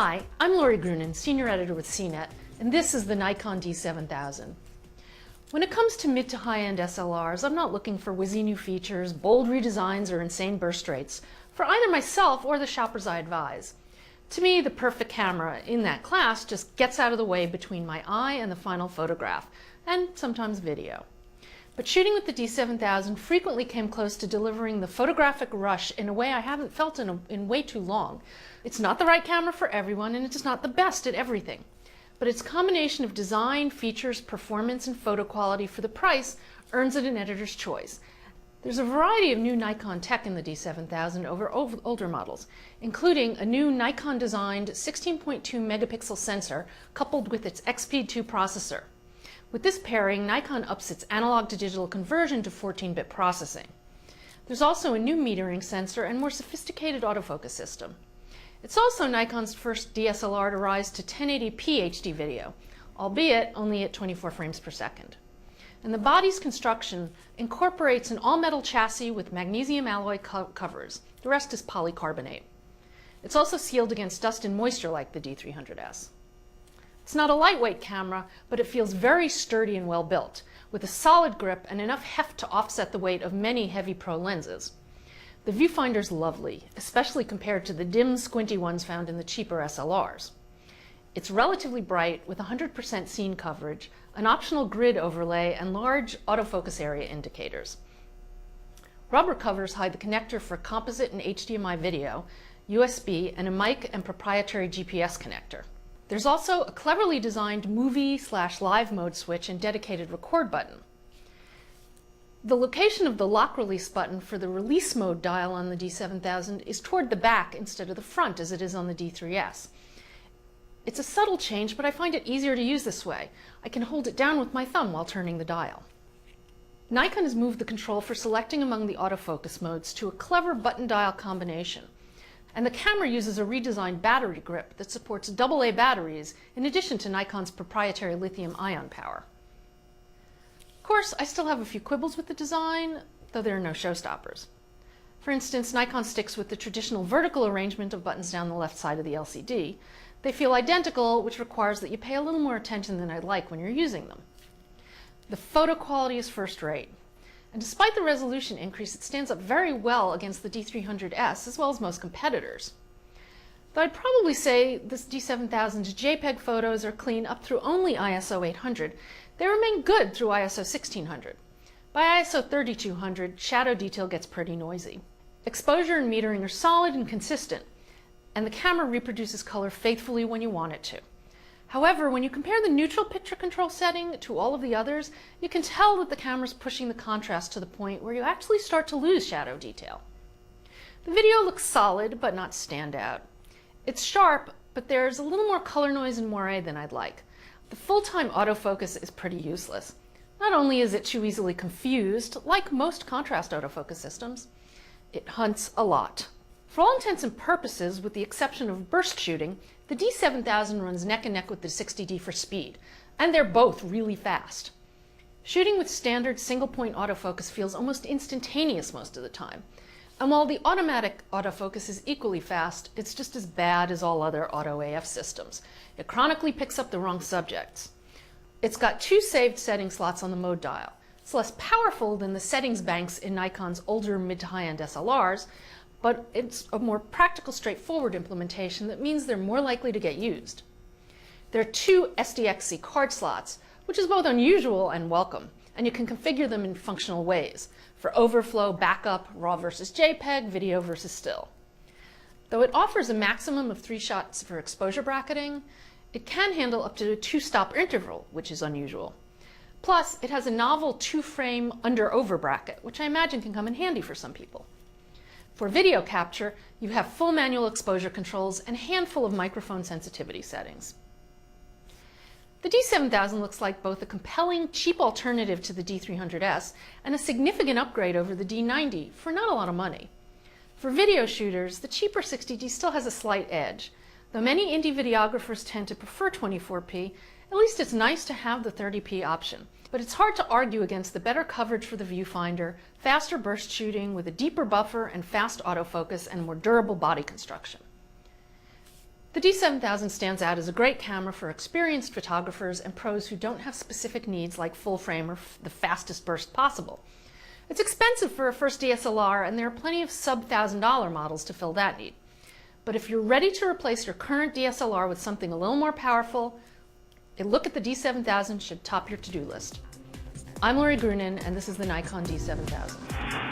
Hi, I'm Lori Grunin, Senior Editor with CNET, and this is the Nikon D7000. When it comes to mid to high-end SLRs, I'm not looking for whizzy new features, bold redesigns, or insane burst rates for either myself or the shoppers I advise. To me, the perfect camera in that class just gets out of the way between my eye and the final photograph, and sometimes video. But shooting with the D7000 frequently came close to delivering the photographic rush in a way I haven't felt in way too long. It's not the right camera for everyone, and it's not the best at everything. But its combination of design, features, performance, and photo quality for the price earns it an editor's choice. There's a variety of new Nikon tech in the D7000 over older models, including a new Nikon-designed 16.2 megapixel sensor coupled with its XP2 processor. With this pairing, Nikon ups its analog to digital conversion to 14-bit processing. There's also a new metering sensor and more sophisticated autofocus system. It's also Nikon's first DSLR to rise to 1080p HD video, albeit only at 24 frames per second. And the body's construction incorporates an all-metal chassis with magnesium alloy covers. The rest is polycarbonate. It's also sealed against dust and moisture like the D300S. It's not a lightweight camera, but it feels very sturdy and well built, with a solid grip and enough heft to offset the weight of many heavy pro lenses. The viewfinder's lovely, especially compared to the dim, squinty ones found in the cheaper SLRs. It's relatively bright with 100% scene coverage, an optional grid overlay, and large autofocus area indicators. Rubber covers hide the connector for composite and HDMI video, USB, and a mic and proprietary GPS connector. There's also a cleverly designed movie/live mode switch and dedicated record button. The location of the lock release button for the release mode dial on the D7000 is toward the back instead of the front as it is on the D3S. It's a subtle change, but I find it easier to use this way. I can hold it down with my thumb while turning the dial. Nikon has moved the control for selecting among the autofocus modes to a clever button dial combination. And the camera uses a redesigned battery grip that supports AA batteries in addition to Nikon's proprietary lithium-ion power. Of course, I still have a few quibbles with the design, though there are no showstoppers. For instance, Nikon sticks with the traditional vertical arrangement of buttons down the left side of the LCD. They feel identical, which requires that you pay a little more attention than I'd like when you're using them. The photo quality is first rate. And despite the resolution increase, it stands up very well against the D300S as well as most competitors. Though I'd probably say this D7000's JPEG photos are clean up through only ISO 800, they remain good through ISO 1600. By ISO 3200, shadow detail gets pretty noisy. Exposure and metering are solid and consistent, and the camera reproduces color faithfully when you want it to. However, when you compare the neutral picture control setting to all of the others, you can tell that the camera's pushing the contrast to the point where you actually start to lose shadow detail. The video looks solid, but not standout. It's sharp, but there's a little more color noise and moire than I'd like. The full-time autofocus is pretty useless. Not only is it too easily confused, like most contrast autofocus systems, it hunts a lot. For all intents and purposes, with the exception of burst shooting, the D7000 runs neck and neck with the 60D for speed, and they're both really fast. Shooting with standard single-point autofocus feels almost instantaneous most of the time. And while the automatic autofocus is equally fast, it's just as bad as all other auto AF systems. It chronically picks up the wrong subjects. It's got 2 saved setting slots on the mode dial. It's less powerful than the settings banks in Nikon's older mid to high-end SLRs, but it's a more practical, straightforward implementation that means they're more likely to get used. There are 2 SDXC card slots, which is both unusual and welcome, and you can configure them in functional ways, for overflow, backup, RAW versus JPEG, video versus still. Though it offers a maximum of 3 shots for exposure bracketing, it can handle up to a 2-stop interval, which is unusual. Plus, it has a novel 2-frame under-over bracket, which I imagine can come in handy for some people. For video capture, you have full manual exposure controls and a handful of microphone sensitivity settings. The D7000 looks like both a compelling, cheap alternative to the D300S and a significant upgrade over the D90 for not a lot of money. For video shooters, the cheaper 60D still has a slight edge. Though many indie videographers tend to prefer 24p, at least it's nice to have the 30p option. But it's hard to argue against the better coverage for the viewfinder, faster burst shooting with a deeper buffer and fast autofocus and more durable body construction. The D7000 stands out as a great camera for experienced photographers and pros who don't have specific needs like full frame or the fastest burst possible. It's expensive for a first DSLR, and there are plenty of sub-$1,000 models to fill that need. But if you're ready to replace your current DSLR with something a little more powerful, a look at the D7000 should top your to-do list. I'm Lori Grunin, and this is the Nikon D7000.